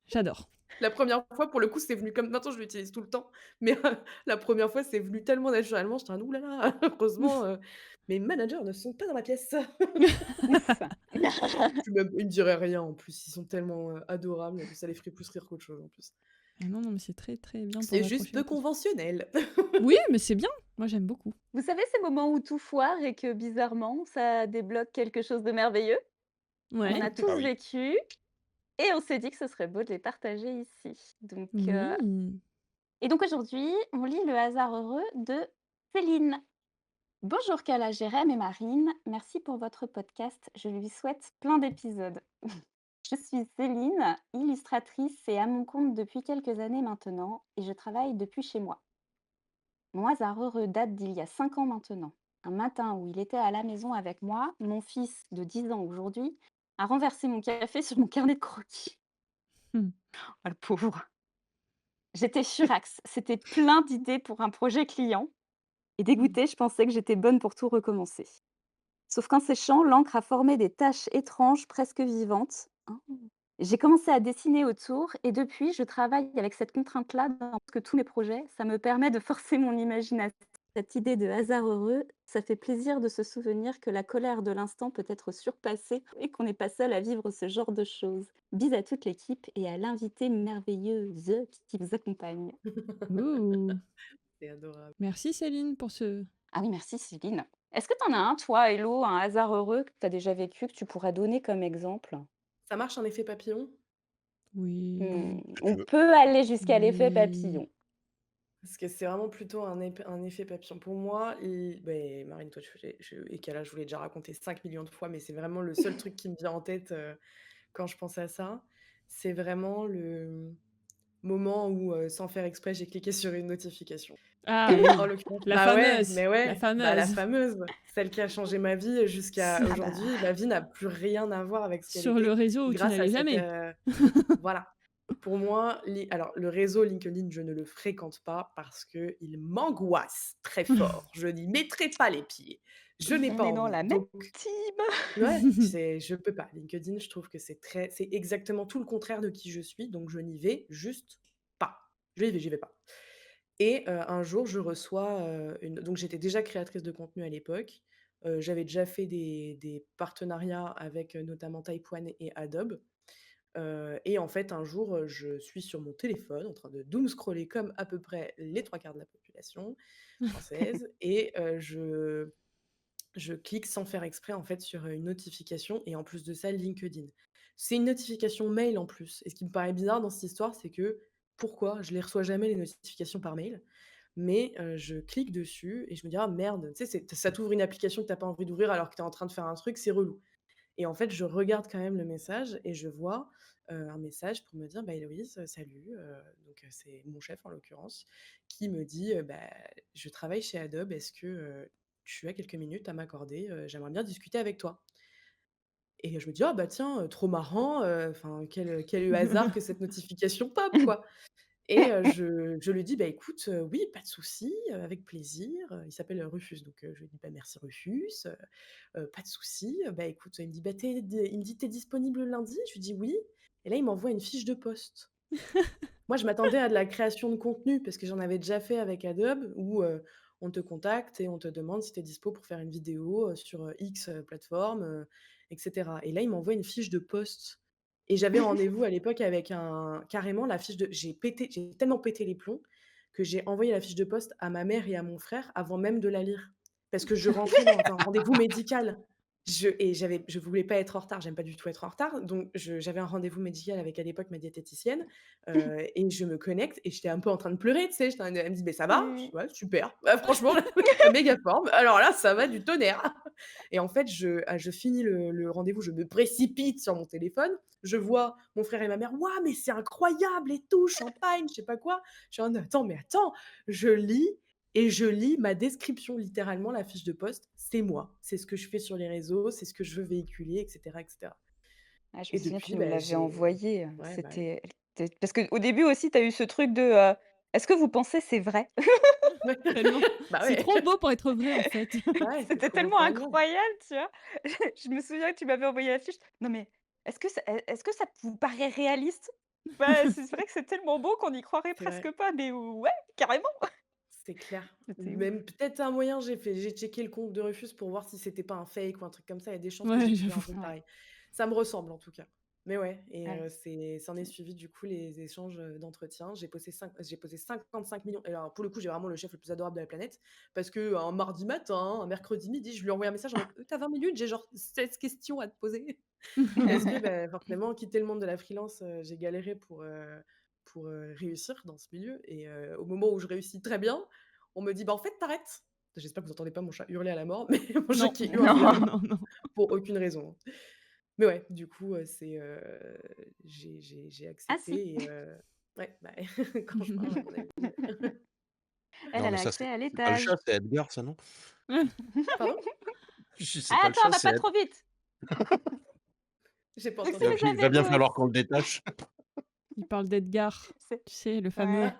J'adore. La première fois, pour le coup, c'est venu comme maintenant je l'utilise tout le temps, mais la première fois, c'est venu tellement naturellement, j'étais en: «Ouh là là, heureusement, mes managers ne sont pas dans la pièce». C'est ça. Puis même, ils me diraient rien en plus, ils sont tellement, adorables, ça les ferait plus rire qu'autre chose en plus. Ah non, non, mais c'est très, très bien pour C'est raccrocher juste l'attention. conventionnel. Oui, mais c'est bien. Moi, j'aime beaucoup. Vous savez ces moments où tout foire et que bizarrement ça débloque quelque chose de merveilleux? On en Ouais. a Ah tous oui. vécu et on s'est dit que ce serait beau de les partager ici. Oui. Donc aujourd'hui, on lit Le hasard heureux de Céline. Bonjour Kala, Jérém et Marine. Merci pour votre podcast. Je lui souhaite plein d'épisodes. Je suis Céline, illustratrice et à mon compte depuis quelques années maintenant et je travaille depuis chez moi. Mon hasard heureux date d'il y a 5 ans maintenant. Un matin où il était à la maison avec moi, mon fils de 10 ans aujourd'hui a renversé mon café sur mon carnet de croquis. Mmh. Oh, le pauvre. J'étais furax, c'était plein d'idées pour un projet client et dégoûtée, je pensais que j'étais bonne pour tout recommencer. Sauf qu'en séchant, l'encre a formé des taches étranges, presque vivantes. Hein. J'ai commencé à dessiner autour et depuis, je travaille avec cette contrainte-là dans que tous mes projets. Ça me permet de forcer mon imagination. Cette idée de hasard heureux, ça fait plaisir de se souvenir que la colère de l'instant peut être surpassée et qu'on n'est pas seul à vivre ce genre de choses. Bis à toute l'équipe et à l'invité merveilleuse qui vous accompagne. Ouh! C'est adorable. Merci Céline pour ce Ah oui, merci Céline. Est-ce que tu en as un, toi, Hello, un hasard heureux que tu as déjà vécu, que tu pourrais donner comme exemple? Ça marche un effet papillon? oui, Si tu On veux. peut aller jusqu'à l'effet oui. papillon. Parce que c'est vraiment plutôt un effet papillon. Pour moi, Marine, toi, et Kala, je vous l'ai déjà raconté 5 millions de fois, mais c'est vraiment le seul truc qui me vient en tête quand je pense à ça. C'est vraiment le moment où, sans faire exprès, j'ai cliqué sur une notification. Ah Et en oui, l'occurrence, la bah ouais, fameuse, mais la ouais, bah la fameuse. fameuse, celle qui a changé ma vie jusqu'à Ah bah, aujourd'hui. Ma vie n'a plus rien à voir avec ce qu'elle Sur le était réseau où tu grâce à n'allais cette, jamais. voilà. Pour moi, alors le réseau LinkedIn, je ne le fréquente pas parce qu'il m'angoisse très fort. Je n'y mettrai pas les pieds. Je n'ai on pas est dans envie. la même Donc team. ouais, je peux pas. LinkedIn, je trouve que c'est exactement tout le contraire de qui je suis, donc je n'y vais juste pas. J'y vais pas. Et un jour, je reçois, donc j'étais déjà créatrice de contenu à l'époque. J'avais déjà fait des partenariats avec, notamment Type One et Adobe. Et en fait, un jour, je suis sur mon téléphone en train de doom scroller comme à peu près les 3/4 de la population française et je clique sans faire exprès, en fait, sur, une notification et en plus de ça, LinkedIn. C'est une notification mail en plus et ce qui me paraît bizarre dans cette histoire, c'est que pourquoi? Je les reçois jamais les notifications par mail, mais je clique dessus et je me dis: «Ah merde», tu sais, ça t'ouvre une application que tu as pas envie d'ouvrir alors que tu es en train de faire un truc, c'est relou. Et en fait, je regarde quand même le message et je vois, un message pour me dire: «Bah, Héloïse, salut», donc c'est mon chef en l'occurrence, qui me dit, «Bah, je travaille chez Adobe, est-ce que, tu as quelques minutes à m'accorder? J'aimerais bien discuter avec toi». Et je me dis: «Ah bah tiens, trop marrant, enfin quel hasard que cette notification pop, quoi». Et je lui dis: «Bah écoute, oui, pas de souci, avec plaisir», il s'appelle, Rufus, donc je lui dis: «Bah merci Rufus, pas de souci, bah écoute», il me dit: «Bah il me dit: «Tu disponible lundi?» Je lui dis: «Oui», et là il m'envoie une fiche de poste. Moi je m'attendais à de la création de contenu parce que j'en avais déjà fait avec Adobe où, on te contacte et on te demande si tu es dispo pour faire une vidéo, sur, X, plateforme, et cetera. Et là il m'envoie une fiche de poste et j'avais rendez-vous à l'époque avec un carrément la fiche de j'ai tellement pété les plombs que j'ai envoyé la fiche de poste à ma mère et à mon frère avant même de la lire. Parce que je rentrais dans un rendez-vous médical. Je voulais pas être en retard, j'aime pas du tout être en retard, donc j'avais un rendez-vous médical avec à l'époque ma diététicienne, et je me connecte et j'étais un peu en train de pleurer, tu sais? Elle me dit: «Beh, ça va?» Je Oui. dis: «Ouais, super, bah, franchement, la méga forme, alors là, ça va du tonnerre». Et en fait, je finis le rendez-vous, je me précipite sur mon téléphone, je vois mon frère et ma mère: «Waouh, mais c'est incroyable et tout, champagne, je sais pas quoi». Je suis en mode: «Attends, mais attends!» Je lis et je lis ma description, littéralement, la fiche de poste, c'est moi. C'est ce que je fais sur les réseaux, c'est ce que je veux véhiculer et cetera et cetera. Ah, je me Et souviens, tu depuis, nous bah, l'avais j'ai envoyé, ouais, bah, oui. c'était parce qu'au début aussi, tu as eu ce truc de, «Est-ce que vous pensez c'est vrai?» Ouais. Tellement. Bah, C'est ouais. trop beau pour être vrai, en fait. Bah, ouais, c'est C'était trop beau tellement pour être vrai. incroyable, tu vois? Je me souviens que tu m'avais envoyé la fiche. Non mais est-ce que ça vous paraît réaliste? Bah, c'est vrai que c'est tellement beau qu'on n'y croirait C'est vrai. presque pas, mais ouais, carrément! C'est clair. C'était ouf. Même peut-être un moyen, j'ai checké le compte de Rufus pour voir si c'était pas un fake ou un truc comme ça. Il y a des chances que j'ai Ouais, trouvé un j'avoue. truc Ouais, pareil. Ça me ressemble en tout cas. Mais ouais, et ouais. s'en est suivi du coup les échanges, d'entretien. J'ai posé 55 millions. Et alors pour le coup, j'ai vraiment le chef le plus adorable de la planète parce qu'un mardi matin, un mercredi midi, je lui envoie un message en mode: «Tu 20 minutes? J'ai genre 16 questions à te poser». Parce que, bah, forcément, quitter le monde de la freelance, j'ai galéré pour réussir dans ce milieu et au moment où je réussis très bien, on me dit: «Bah, en fait, tu arrêtes». J'espère que vous entendez pas mon chat hurler à la mort, mais mon chat Non, qui hurle non, vraiment Non. non, non. pour aucune raison, hein. Mais ouais, du coup, j'ai Ah si, accepté et ouais, bah, quand je parle à mon amie, elle, Non, elle mais a ça, accès à c'est pas le l'étage. chat, c'est Edgar ça, non? pardon? C'est Ah pas le attends, chat, va c'est pas Ed trop vite. J'ai pas Donc si entendu. vous il va avez bien des falloir qu'on le détache. Il parle d'Edgar, c'est tu sais, le fameux. Ah!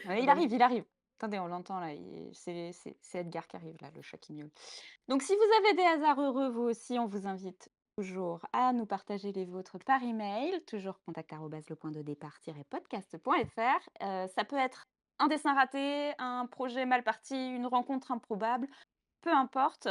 Ah il bah oui. arrive, il arrive. Attendez, on l'entend là, c'est Edgar qui arrive là, le chat qui miaule. Donc si vous avez des hasards heureux, vous aussi, on vous invite toujours à nous partager les vôtres par email, toujours contact@lepointdedépart-podcast.fr. Ça peut être un dessin raté, un projet mal parti, une rencontre improbable, peu importe.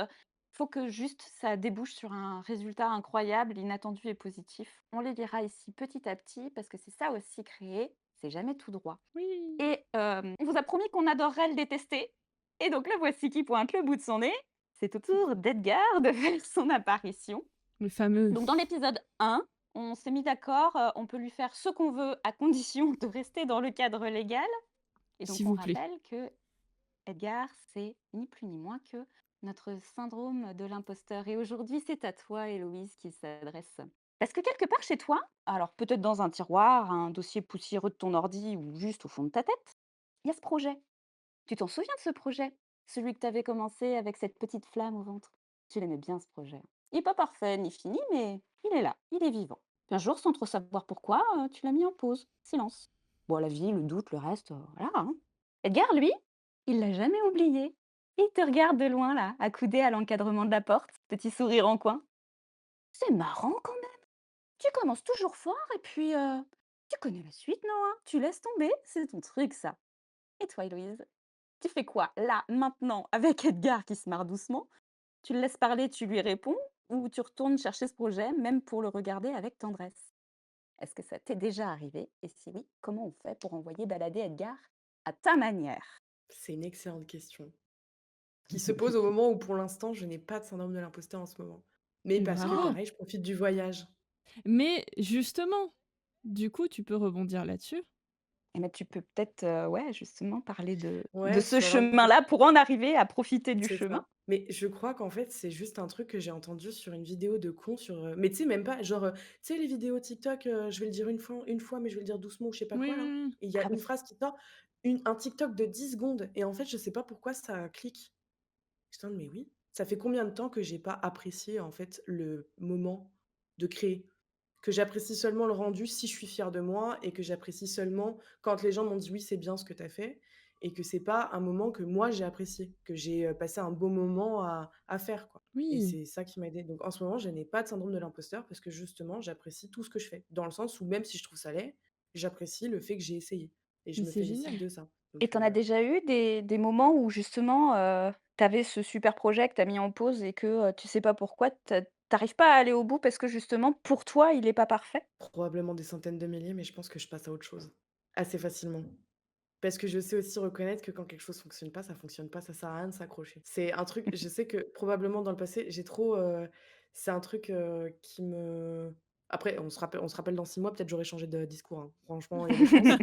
Faut que juste ça débouche sur un résultat incroyable, inattendu et positif. On les lira ici petit à petit parce que c'est ça aussi créer, c'est jamais tout droit. Oui, Et on vous a promis qu'on adorerait le détester et donc le voici qui pointe le bout de son nez. C'est au tour d'Edgar de faire son apparition. le fameux. Donc dans l'épisode 1, on s'est mis d'accord, on peut lui faire ce qu'on veut à condition de rester dans le cadre légal et S'il donc on vous plaît. rappelle que Edgar, c'est ni plus ni moins que notre syndrome de l'imposteur et aujourd'hui, c'est à toi Héloïse qu'il s'adresse. Parce que quelque part chez toi, alors peut-être dans un tiroir, un dossier poussiéreux de ton ordi ou juste au fond de ta tête, il y a ce projet. Tu t'en souviens de ce projet? Celui que tu avais commencé avec cette petite flamme au ventre? Tu l'aimais bien ce projet. Il n'est pas parfait ni fini, mais il est là, il est vivant. Puis un jour, sans trop savoir pourquoi, tu l'as mis en pause. Silence. Bon, la vie, le doute, le reste, voilà, hein. Edgar, lui, il l'a jamais oublié. Il te regarde de loin, là, accoudé à l'encadrement de la porte, petit sourire en coin. C'est marrant quand même. Tu commences toujours fort et puis tu connais la suite, non, hein? Tu laisses tomber, c'est ton truc, ça. Et toi, Héloïse? Tu fais quoi, là, maintenant, avec Edgar qui se marre doucement? Tu le laisses parler, tu lui réponds ou tu retournes chercher ce projet, même pour le regarder avec tendresse? Est-ce que ça t'est déjà arrivé? Et si oui, comment on fait pour envoyer balader Edgar à ta manière? C'est une excellente question, qui se pose au moment où pour l'instant je n'ai pas de syndrome de l'imposteur en ce moment. Mais parce que Oh! pareil, je profite du voyage. Mais justement, du coup, tu peux rebondir là-dessus. Eh ben, tu peux peut-être, ouais, justement parler de Ouais, ce sur l'im chemin-là pour en arriver à profiter du c'est chemin. ça. Mais je crois qu'en fait, c'est juste un truc que j'ai entendu sur une vidéo de con sur, mais tu sais même pas genre, tu sais les vidéos TikTok, je vais le dire une fois, mais je vais le dire doucement ou je sais pas Oui, quoi oui, là oui. et il y Ah a une oui. phrase qui sort, un TikTok de 10 secondes et en fait, je sais pas pourquoi ça clique. J'étais en mode: «Mais oui, ça fait combien de temps que j'ai pas apprécié en fait le moment de créer?» Que j'apprécie seulement le rendu si je suis fière de moi et que j'apprécie seulement quand les gens m'ont dit: «Oui, c'est bien ce que tu as fait» et que c'est pas un moment que moi j'ai apprécié, que j'ai, passé un beau moment à faire, quoi et Oui, c'est ça qui m'a aidée. Donc en ce moment, je n'ai pas de syndrome de l'imposteur parce que justement, j'apprécie tout ce que je fais. Dans le sens où même si je trouve ça laid, j'apprécie le fait que j'ai essayé et je mais me c'est félicite génial. de ça. Et Donc tu en as déjà eu des moments où justement, tu avais ce super projet que tu as mis en pause et que, tu sais pas pourquoi, tu pas à aller au bout parce que justement pour toi, il est pas parfait? probablement des centaines de milliers, mais je pense que je passe à autre chose assez facilement. Parce que je sais aussi reconnaître que quand quelque chose fonctionne pas, ça sert à rien de s'accrocher. C'est un truc je sais que probablement dans le passé, j'ai trop, c'est un truc, qui me après on se rappelle dans 6 mois, peut-être j'aurais changé de discours, hein. Franchement, il y a des chances.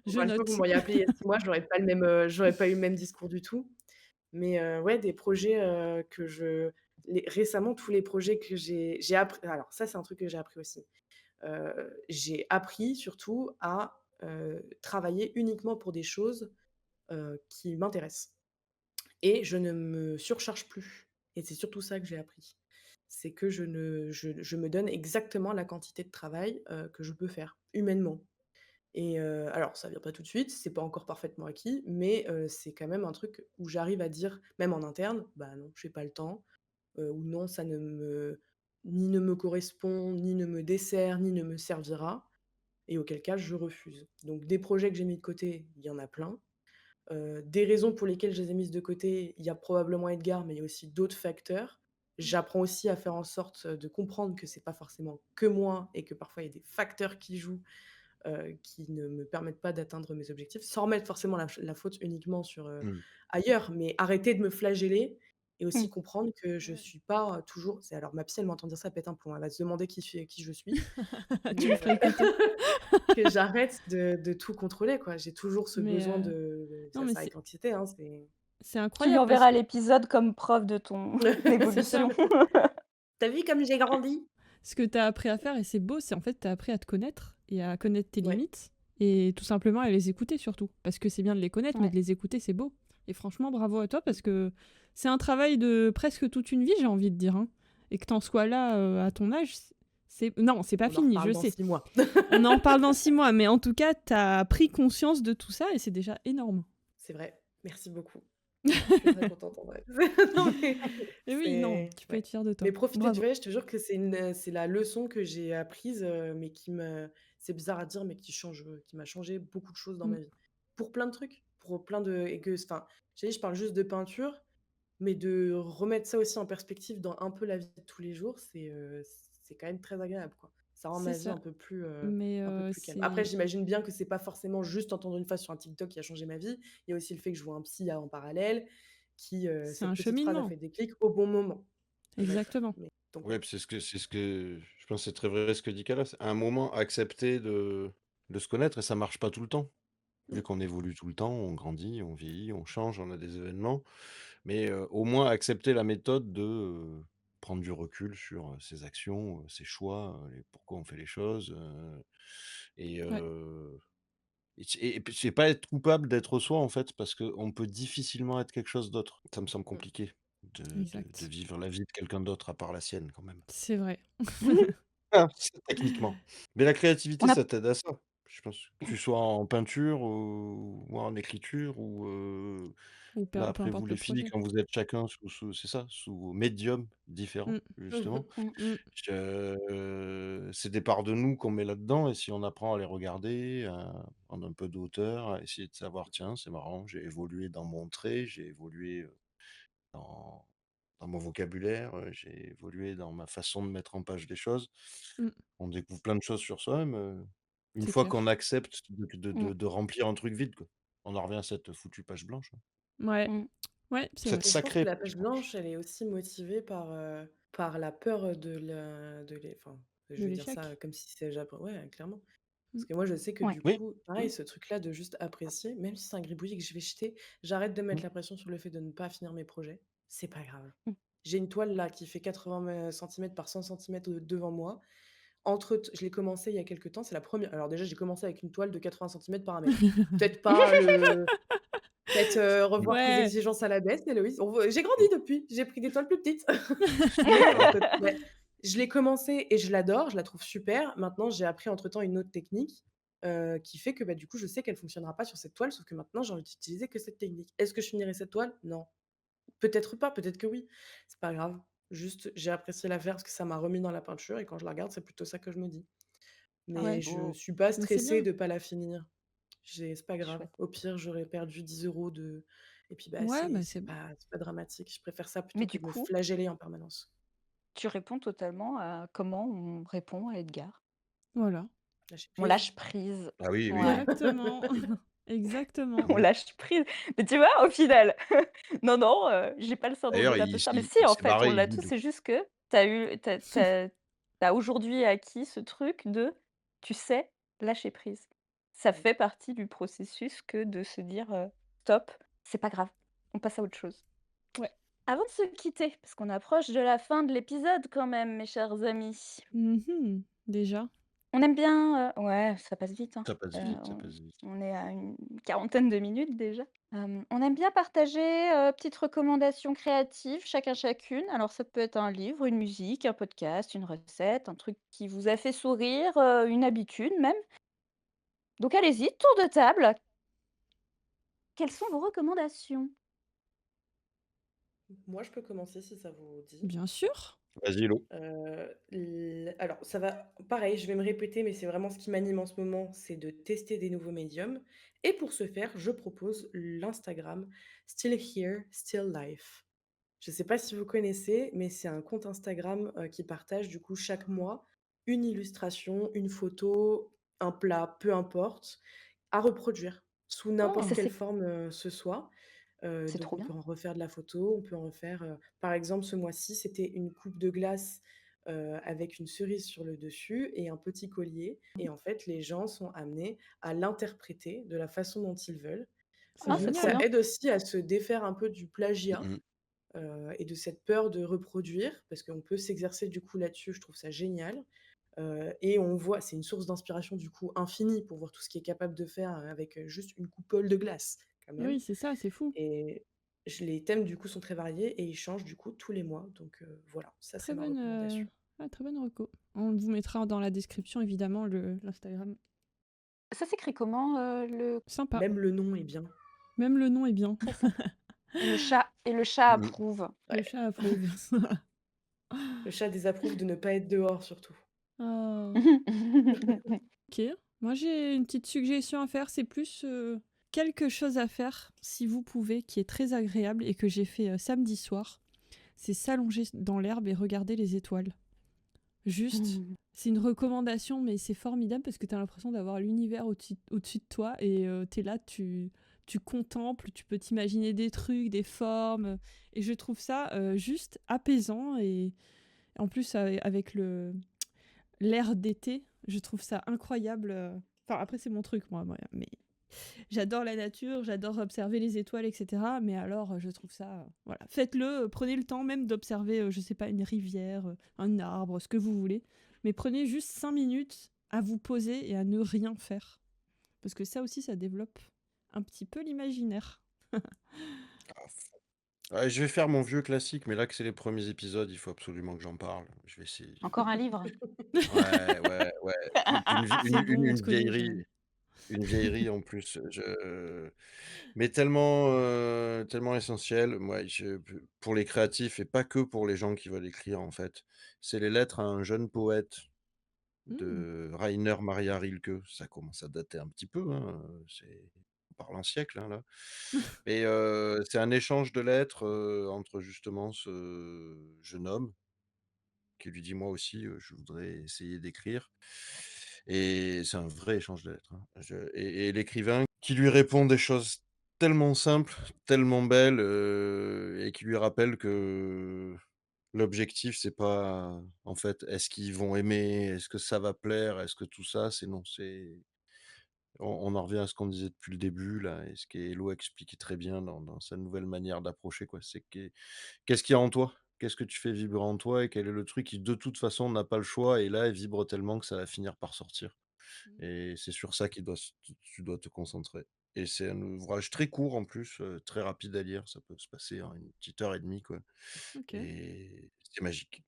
Je Encore une fois, vous note. m'auriez appelé il y a 6 mois, j'aurais pas eu le même discours du tout. Mais, ouais, des projets, que je les récemment, tous les projets que j'ai appris alors ça, c'est un truc que j'ai appris aussi. J'ai appris surtout à, travailler uniquement pour des choses, qui m'intéressent et je ne me surcharge plus et c'est surtout ça que j'ai appris. C'est que je me donne exactement la quantité de travail, que je peux faire, humainement et alors ça vient pas tout de suite, c'est pas encore parfaitement acquis, mais c'est quand même un truc où j'arrive à dire, même en interne: «Bah non, j'ai pas le temps», ou «Non, ça ne me correspond, ni ne me dessert, ni ne me servira» et auquel cas je refuse. Donc des projets que j'ai mis de côté, il y en a plein. Des raisons pour lesquelles je les ai mises de côté, il y a probablement Edgar, mais il y a aussi d'autres facteurs. J'apprends aussi à faire en sorte, de comprendre que c'est pas forcément que moi et que parfois il y a des facteurs qui jouent, qui ne me permettent pas d'atteindre mes objectifs, sans remettre forcément la faute uniquement sur, Mmh. ailleurs, mais arrêter de me flageller et Mmh. aussi comprendre que je suis pas, toujours c'est alors ma psy, elle m'entend dire ça, elle pète un plomb, elle va se demander qui je suis, Tu mais lui feras écouter. que j'arrête de tout contrôler, quoi. J'ai toujours ce Mais besoin de non, ça mais ça avec l'anxiété, hein, c'est C'est Tu lui incroyable parce enverras que l'épisode comme preuve de ton C'est ça. évolution. «Tu as vu comme j'ai grandi?» ce que tu as appris à faire et c'est beau, c'est en fait, tu as appris à te connaître et à connaître tes Ouais, limites et tout simplement à les écouter surtout. Parce que c'est bien de les connaître, mais Ouais. de les écouter, c'est beau. Et franchement, bravo à toi parce que c'est un travail de presque toute une vie, j'ai envie de dire, hein. Et que tu en sois là, à ton âge, c'est non, c'est pas on en fini, je reparle dans sais. 6 mois. On en reparle dans 6 mois, mais en tout cas, tu as pris conscience de tout ça et c'est déjà énorme. C'est vrai, merci beaucoup. Je suis très contente en vrai. Non mais Et oui, non, c'est tu peux ouais. être fière de Mais toi. profiter du Bravo. voyage, je te jure que c'est la leçon que j'ai apprise, mais c'est bizarre à dire, mais qui m'a changé beaucoup de choses dans Mmh. ma vie. Pour plein de trucs, pour plein de et que enfin, je parle juste de peinture, mais de remettre ça aussi en perspective dans un peu la vie de tous les jours, c'est quand même très agréable, quoi. Ça rend C'est ma vie ça. Mais un peu plus calme. Après, c'est j'imagine bien que c'est pas forcément juste entendre une phrase sur un TikTok qui a changé ma vie. Il y a aussi le fait que je vois un psy en parallèle qui, c'est un cette petite phrase a cheminement. fait déclic au bon moment, peut-être. Exactement. Mais donc Ouais, ouais. puis c'est ce que je pense que c'est très vrai ce que dit Kala. À un moment, accepter de se connaître et ça marche pas tout le temps. Vu Mmh. qu'on évolue tout le temps, on grandit, on vieillit, on change, on a des événements. Mais, au moins accepter la méthode de, prendre du recul sur, ses actions, ses choix, et pourquoi on fait les choses, et Ouais, puis c'est pas être coupable d'être soi, en fait, parce qu'on peut difficilement être quelque chose d'autre. Ça me semble Mmh. compliqué de exact. vivre la vie de quelqu'un d'autre à part la sienne quand même. C'est vrai. Ah, c'est techniquement. Mais la créativité, On a ça t'aide à ça. Je pense que tu sois en peinture ou en écriture ou, Ou là, peu après vous importe le les filles, projet. quand vous êtes chacun sous c'est ça, sous médium différents, Mmh, justement. Mmh. mmh. C'est des parts de nous qu'on met là-dedans et si on apprend à les regarder, à prendre un peu de hauteur, à essayer de savoir: «Tiens, c'est marrant, j'ai évolué dans mon trait, j'ai évolué, dans mon vocabulaire, j'ai évolué dans ma façon de mettre en page les choses». Mmh, On découvre plein de choses sur soi-même, une c'est fois qu'on clair. accepte Mmh. de remplir un truc vide, quoi. On en revient à cette foutue page blanche, hein. Ouais, Mmh. ouais, c'est Cette vrai. Et je pense que sacrée la page page blanche. blanche, elle est aussi motivée par la peur de l'é enfin, je De vais dire ça l'échec. comme si c'est Japon ouais, clairement. Mmh. Parce que moi, je sais que Ouais. du Oui, coup, pareil, ce truc-là de juste apprécier, même si c'est un gribouillis que je vais jeter, j'arrête de mmh, mettre la pression sur le fait de ne pas finir mes projets. C'est pas grave. Mmh. J'ai une toile là qui fait 80 centimètres par 100 centimètres devant moi. Je l'ai commencé il y a quelque temps, c'est la première. Alors déjà, j'ai commencé avec une toile de 80 centimètres par 1 mètre. Peut-être pas le Peut-être, revoir tes Ouais! exigences à la baisse, Héloïse. J'ai grandi depuis, j'ai pris des toiles plus petites. Mais ouais, je l'ai commencé et je l'adore, je la trouve super. Maintenant, j'ai appris entre-temps une autre technique, qui fait que, bah, du coup, je sais qu'elle fonctionnera pas sur cette toile, sauf que maintenant, j'ai envie d'utiliser que cette technique. Est-ce que je finirai cette toile? Non. Peut-être pas, peut-être que oui. C'est pas grave. Juste, j'ai apprécié la faire parce que ça m'a remis dans la peinture et quand je la regarde, c'est plutôt ça que je me dis. Ah, Mais c'est Ouais, je beau, suis pas mais c'est stressée bien. de pas la finir. C'est pas grave. chouette. Au pire, j'aurais perdu 10 € de et puis, bah, Ouais, bah, c'est pas dramatique. Je préfère ça Mais plutôt que du de me coup, flageller en permanence. tu réponds totalement à comment on répond à Edgar. voilà. Lâcher On prise. lâche prise. ah oui, oui, Ouais, oui. Exactement. Exactement. on Mmh. lâche prise. Mais tu vois, au final, non, non, j'ai pas le syndrome de D'ailleurs, l'imposteur. Mais si, il en s'est fait, on barré, il l'a tous. boude. C'est juste que tu as aujourd'hui acquis ce truc de, tu sais, lâcher prise. Ça Mmh. fait partie du processus que de se dire, «Stop, c'est pas grave, on passe à autre chose». Ouais. Avant de se quitter, parce qu'on approche de la fin de l'épisode quand même, mes chers amis. Mmh. Déjà. On aime bien, ouais, ça passe vite, hein. Ça passe vite, ça On passe vite. on est à une quarantaine de minutes déjà. On aime bien partager, petites recommandations créatives, chacun chacune. Alors ça peut être un livre, une musique, un podcast, une recette, un truc qui vous a fait sourire, une habitude même. Donc allez-y, tour de table. Quelles sont vos recommandations? Moi, je peux commencer si ça vous dit. Bien sûr. Vas-y, Lo. L alors ça va pareil, je vais me répéter, mais c'est vraiment ce qui m'anime en ce moment, c'est de tester des nouveaux médiums et pour ce faire, je propose l'Instagram Still Here, Still Life. Je ne sais pas si vous connaissez, mais c'est un compte Instagram, qui partage du coup chaque mois une illustration, une photo, un plat, peu importe, à reproduire sous Ah n'importe ça quelle c'est forme, ce soit. c'est Donc trop on bien. peut en refaire de la photo, on peut en refaire, par exemple ce mois-ci, c'était une coupe de glace, avec une cerise sur le dessus et un petit collier et en fait les gens sont amenés à l'interpréter de la façon dont ils veulent. C'est Ah, c'est trop Ça génial. bien. aide aussi à se défaire un peu du plagiat, Mmh mh. et de cette peur de reproduire, parce qu'on peut s'exercer du coup là-dessus, je trouve ça génial. Et on voit c'est une source d'inspiration du coup infinie pour voir tout ce qu'il est capable de faire, avec, juste une coupole de glace quand même. Oui, c'est ça, c'est fou. Et les thèmes du coup sont très variés et ils changent du coup tous les mois, donc voilà, ça c'est Très ma bonne, recommandation. très bonne reco. On vous mettra dans la description évidemment le l'Instagram. Ça s'écrit comment, le Sympa. Même le nom est bien. Même le nom est bien. très sympa et le chat Mmh mh. approuve. Le Ouais, chat approuve. le chat désapprouve de ne pas être dehors surtout. Ah. OK. Moi, j'ai une petite suggestion à faire. C'est plus, quelque chose à faire, si vous pouvez, qui est très agréable et que j'ai fait, samedi soir. C'est s'allonger dans l'herbe et regarder les étoiles. Juste, c'est une recommandation, mais c'est formidable parce que tu as l'impression d'avoir l'univers au-dessus de toi et tu es là, tu contemples, tu peux t'imaginer des trucs, des formes, et je trouve ça, juste apaisant et en plus avec l'air d'été, je trouve ça incroyable, enfin après c'est mon truc moi, mais j'adore la nature, j'adore observer les étoiles et cetera, mais alors, je trouve ça, voilà. Faites-le, prenez le temps même d'observer, je sais pas, une rivière, un arbre, ce que vous voulez, mais prenez juste 5 minutes à vous poser et à ne rien faire. Parce que ça aussi, ça développe un petit peu l'imaginaire. Ouais, je vais faire mon vieux classique, mais là que c'est les premiers épisodes, il faut absolument que j'en parle. Je vais essayer. Encore un livre? Ouais, ouais, ouais. Une vie C'est bon, on te une connaît, Jérôme. vieillerie en plus, mais tellement, tellement essentielle. Moi, pour les créatifs et pas que pour les gens qui veulent écrire, en fait. C'est les lettres à un jeune poète Mmh. de Rainer Maria Rilke. Ça commence à dater un petit peu, hein, on parle en siècle, hein, là. Mais, c'est un échange de lettres, entre justement ce jeune homme qui lui dit: «Moi aussi, je voudrais essayer d'écrire», et c'est un vrai échange de lettres, hein. Et l'écrivain qui lui répond des choses tellement simples, tellement belles, et qui lui rappelle que l'objectif, c'est pas, en fait, est-ce qu'ils vont aimer? Est-ce que ça va plaire? Est-ce que tout ça? C'est non, c'est on en revient à ce qu'on disait depuis le début là, et ce qu'Hello expliquait très bien dans sa nouvelle manière d'approcher, quoi. C'est qu'est-ce qu'il y a en toi? Qu'est-ce que tu fais vibrer en toi, et quel est le truc qui de toute façon n'a pas le choix, et là, elle vibre tellement que ça va finir par sortir, Mmh. et c'est sur ça qu'il doit se tu dois te concentrer, et c'est un ouvrage très court en plus, très rapide à lire. Ça peut se passer en une petite heure et demie, quoi, OK. et c'est magique.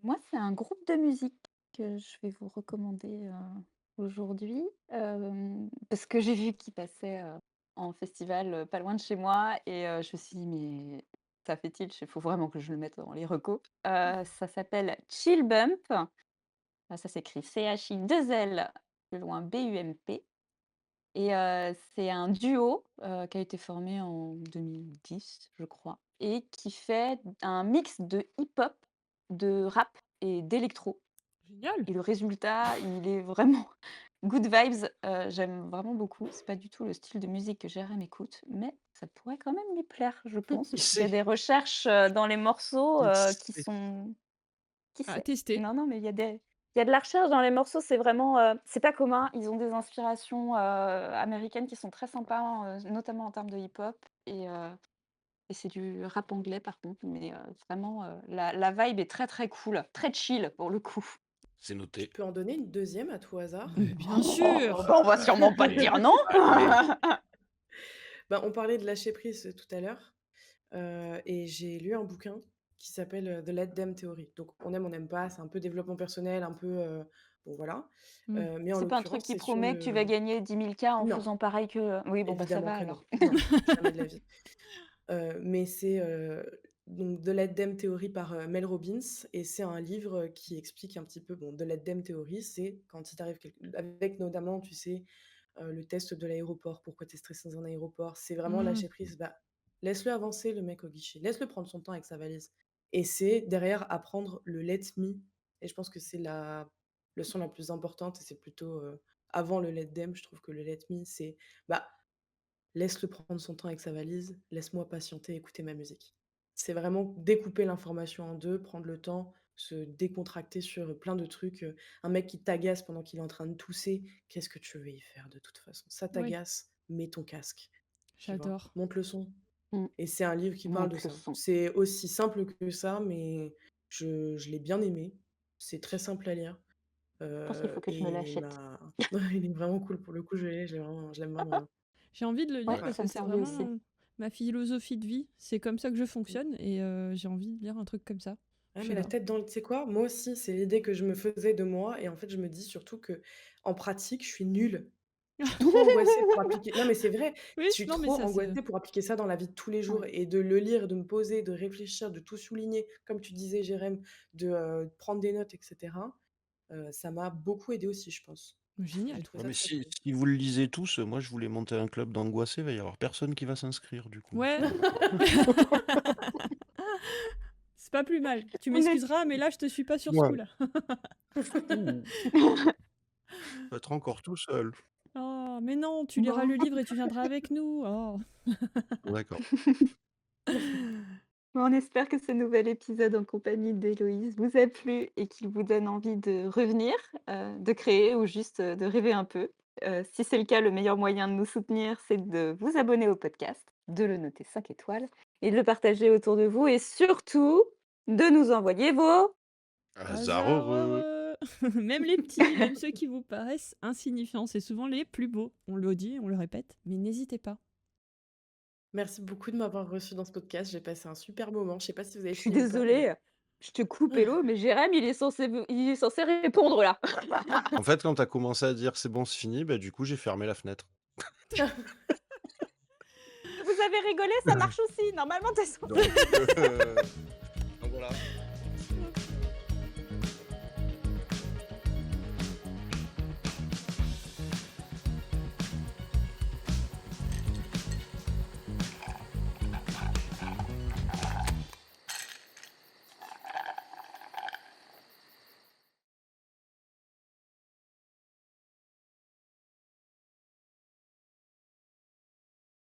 Moi, c'est un groupe de musique que je vais vous recommander, aujourd'hui, parce que j'ai vu qu'il passait, en festival, pas loin de chez moi et je me suis dit: «Mais ça fait tilt, il faut vraiment que je le mette dans les recos». Ça s'appelle Chill Bump, ça s'écrit CHI2L plus loin BUMP et c'est un duo, qui a été formé en 2010, je crois et qui fait un mix de hip-hop, de rap et d'électro. Génial! Et le résultat, il est vraiment good vibes, j'aime vraiment beaucoup. C'est pas du tout le style de musique que Jérém écoute, mais ça pourrait quand même lui plaire, je pense. Qui Il y a sait? des recherches, dans les morceaux, Qui qui sait? sont qui À sait? tester. Non, non, mais il y a de la recherche dans les morceaux, c'est vraiment, c'est pas commun. Ils ont des inspirations, américaines qui sont très sympas, notamment en termes de hip-hop et c'est du rap anglais par contre, mais vraiment, la vibe est très, très cool, très chill pour le coup. C'est Tu noté. peux en donner une deuxième à tout hasard? Mais bien sûr! Bah, on va sûrement pas te dire non! Allez, Bah, on parlait de lâcher prise, tout à l'heure, et j'ai lu un bouquin qui s'appelle, The Let Them Theory. Donc on aime, on n'aime pas, c'est un peu développement personnel, un peu, bon voilà, Mmh. mais en C'est pas un truc l'occurrence, qui c'est sur promet que tu vas le gagner 10 000 K en non, faisant pareil que oui, bon, bah, ça évidemment va que non. alors. Non, jamais de la vie. Mais c'est, donc The Let Them Theory par, Mel Robbins, et c'est un livre, qui explique un petit peu bon, The Let Them Theory, c'est quand il t'arrive quelque avec notamment, tu sais, le test de l'aéroport, pourquoi tu es stressé dans un aéroport, c'est vraiment Mmh. lâcher prise, bah, laisse-le avancer le mec au guichet, laisse-le prendre son temps avec sa valise et c'est derrière apprendre le let me, et je pense que c'est la leçon la plus importante et c'est plutôt, avant le let them, je trouve que le let me, c'est, bah, laisse-le prendre son temps avec sa valise, laisse-moi patienter, écouter ma musique. C'est vraiment découper l'information en 2, prendre le temps, se décontracter sur, plein de trucs, un mec qui t'agace pendant qu'il est en train de tousser, qu'est-ce que tu veux y faire de toute façon? Ça Oui, t'agace, mets ton casque. tu vois? J'adore. «Monte le son» Mmh. et c'est un livre qui parle de Monte le ça. son. C'est aussi simple que ça, mais je l'ai bien aimé. C'est très simple à lire, Je pense qu'il faut que je et me il l'achète. m'a il est vraiment cool pour le coup, je l'aime vraiment bien. J'ai envie de le lire Ouais, Ouais. parce ça que me c'est fait envie aussi. vraiment ma philosophie de vie. C'est comme ça que je fonctionne et j'ai envie de lire un truc comme ça. Ouais, Je mais sais la pas. tête dans le tu sais quoi? Moi aussi, c'est l'idée que je me faisais de moi et en fait, je me dis surtout qu'en pratique, je suis nulle. Je suis trop angoissée pour appliquer non, mais c'est vrai, Oui, je suis non, mais trop ça se angoissée pour appliquer ça dans la vie de tous les jours Ouais. et de le lire, de me poser, de réfléchir, de tout souligner, comme tu disais, Jérém, de, prendre des notes et cetera, ça m'a beaucoup aidée aussi, je pense. J'ai génial. trouvé Ouais, ça mais très si cool. si vous le lisez tous, moi je voulais monter un club d'angoissés, il va y avoir personne qui va s'inscrire du coup. Ouais. C'est pas plus mal. Tu On est m'excuseras, mais là, je te suis pas sur ce Ouais. coup-là. Ouh, je vais être encore tout seul. Oh, mais non, tu liras bon. le livre et tu viendras avec nous. Oh. D'accord. Bon, on espère que ce nouvel épisode en compagnie d'Héloïse vous a plu et qu'il vous donne envie de revenir, de créer ou juste, de rêver un peu. Si c'est le cas, le meilleur moyen de nous soutenir, c'est de vous abonner au podcast, de le noter 5 étoiles et de le partager autour de vous et surtout de nous envoyer vos Hasard Hasard heureux. heureux. Même les petits, même ceux qui vous paraissent insignifiants, c'est souvent les plus beaux. On le dit, on le répète, mais n'hésitez pas. Merci beaucoup de m'avoir reçue dans ce podcast, j'ai passé un super moment. Je sais pas si vous avez je suis fini ou pas, mais désolée, je te coupe Hello, mais Jérém, il est censé répondre là. En fait, quand tu as commencé à dire: «C'est bon, c'est fini», bah, du coup, j'ai fermé la fenêtre. Vous avez rigolé, ça marche aussi. Normalement, tu es Donc heu, donc voilà.